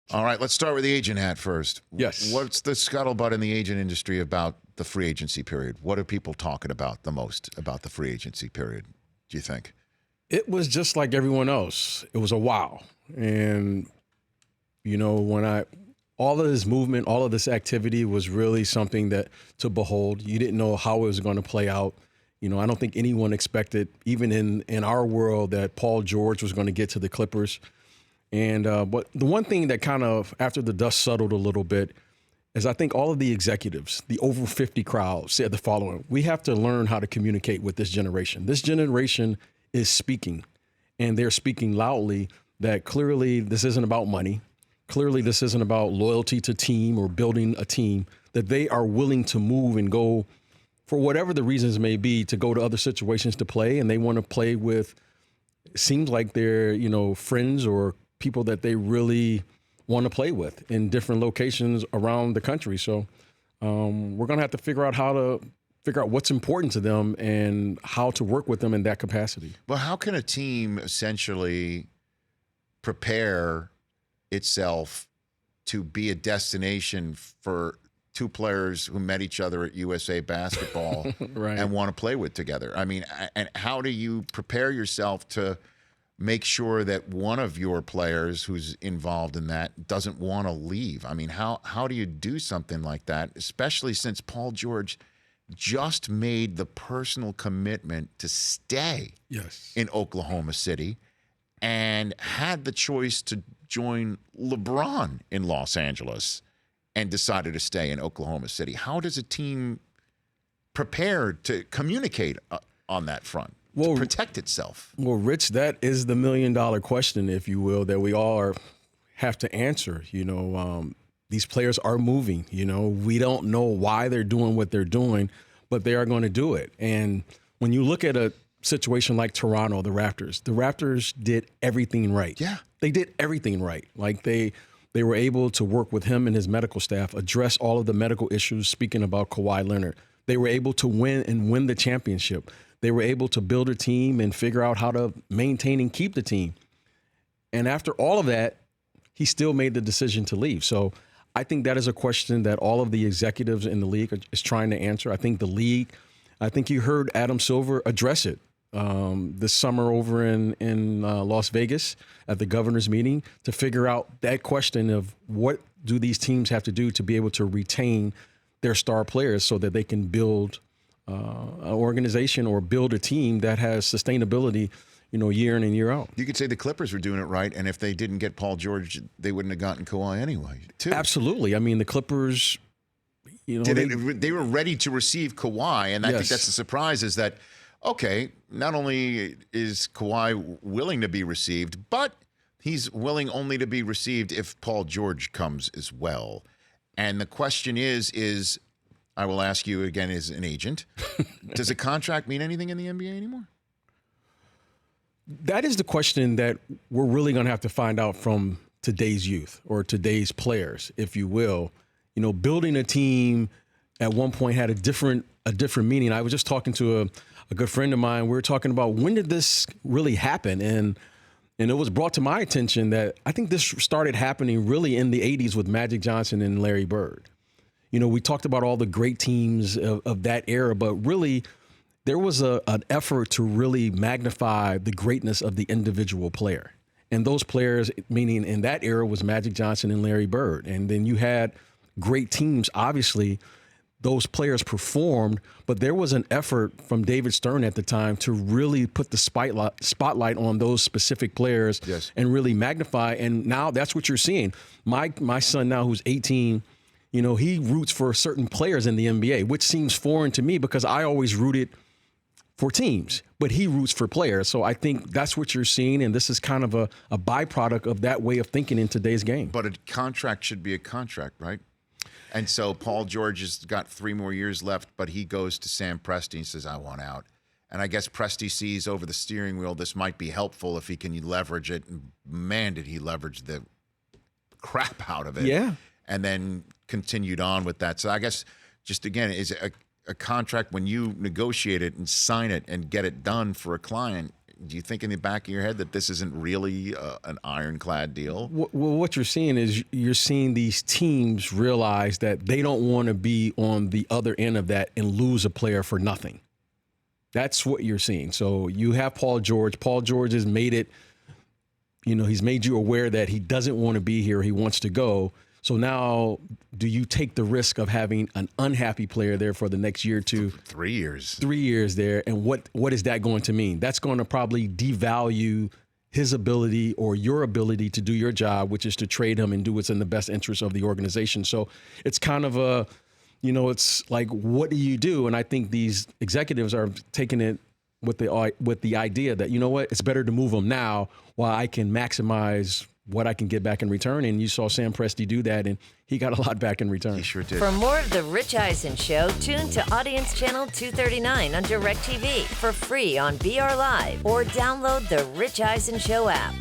All right, let's start with the agent hat first. Yes. What's the scuttlebutt in the agent industry about the free agency period? What are people talking about the most about the free agency period, do you think? It was just like everyone else. It was a wow. And, when all of this movement, all of this activity was really something that to behold. You didn't know how it was going to play out. I don't think anyone expected, even in our world, that Paul George was going to get to the Clippers. And but the one thing that kind of, after the dust settled a little bit, is I think all of the executives, the over 50 crowd, said the following: we have to learn how to communicate with this generation. This generation is speaking, and they're speaking loudly that clearly this isn't about money. Clearly this isn't about loyalty to team or building a team, that they are willing to move and go, for whatever the reasons may be, to go to other situations to play. And they want to play with, it seems like they're, friends or people that they really want to play with in different locations around the country. So we're going to have to figure out what's important to them and how to work with them in that capacity. Well, how can a team essentially prepare itself to be a destination for two players who met each other at USA Basketball Right. and want to play with together? I mean, and how do you prepare yourself to make sure that one of your players who's involved in that doesn't want to leave? I mean, how do you do something like that, especially since Paul George just made the personal commitment to stay in Oklahoma City and had the choice to join LeBron in Los Angeles and decided to stay in Oklahoma City? How does a team prepare to communicate on that front? To protect itself? Well, Rich, that is the $1 million question, if you will, that we all have to answer. These players are moving. We don't know why they're doing what they're doing, but they are going to do it. And when you look at a situation like Toronto, the Raptors did everything right. Yeah. They did everything right. Like they were able to work with him and his medical staff, address all of the medical issues, speaking about Kawhi Leonard. They were able to win the championship. They were able to build a team and figure out how to maintain and keep the team. And after all of that, he still made the decision to leave. So I think that is a question that all of the executives in the league is trying to answer. I think you heard Adam Silver address it this summer over in Las Vegas at the governor's meeting to figure out that question of what do these teams have to do to be able to retain their star players so that they can build an organization or build a team that has sustainability, year in and year out. You could say the Clippers were doing it right, and if they didn't get Paul George, they wouldn't have gotten Kawhi anyway, too. Absolutely. I mean, the Clippers, they were ready to receive Kawhi, and I think that's the surprise is that, okay, not only is Kawhi willing to be received, but he's willing only to be received if Paul George comes as well. And the question is I will ask you again as an agent, does a contract mean anything in the NBA anymore? That is the question that we're really going to have to find out from today's youth or today's players, if you will. Building a team at one point had a different meaning. I was just talking to a good friend of mine. We were talking about when did this really happen? And it was brought to my attention that I think this started happening really in the 80s with Magic Johnson and Larry Bird. We talked about all the great teams of that era, but really there was an effort to really magnify the greatness of the individual player. And those players, meaning in that era, was Magic Johnson and Larry Bird. And then you had great teams. Obviously, those players performed, but there was an effort from David Stern at the time to really put the spotlight on those specific players and really magnify. And now that's what you're seeing. My son now, who's 18, he roots for certain players in the NBA, which seems foreign to me because I always rooted for teams, but he roots for players. So I think that's what you're seeing, and this is kind of a byproduct of that way of thinking in today's game. But a contract should be a contract, right? And so Paul George has got 3 more years left, but he goes to Sam Presti and says, I want out. And I guess Presti sees over the steering wheel this might be helpful if he can leverage it. And man, did he leverage the crap out of it. Yeah. And then continued on with that. So I guess just, again, is a contract when you negotiate it and sign it and get it done for a client, do you think in the back of your head that this isn't really an ironclad deal? Well, what you're seeing is you're seeing these teams realize that they don't want to be on the other end of that and lose a player for nothing. That's what you're seeing. So you have Paul George. Paul George has made it, he's made you aware that he doesn't want to be here. He wants to go. So now do you take the risk of having an unhappy player there for the next year or two? 3 years. 3 years there. And what is that going to mean? That's going to probably devalue his ability or your ability to do your job, which is to trade him and do what's in the best interest of the organization. So it's kind of it's like, what do you do? And I think these executives are taking it with the idea that, it's better to move him now while I can maximize what I can get back in return. And you saw Sam Presti do that, and he got a lot back in return. He sure did. For more of The Rich Eisen Show, tune to Audience Channel 239 on DirecTV for free on BR Live or download the Rich Eisen Show app.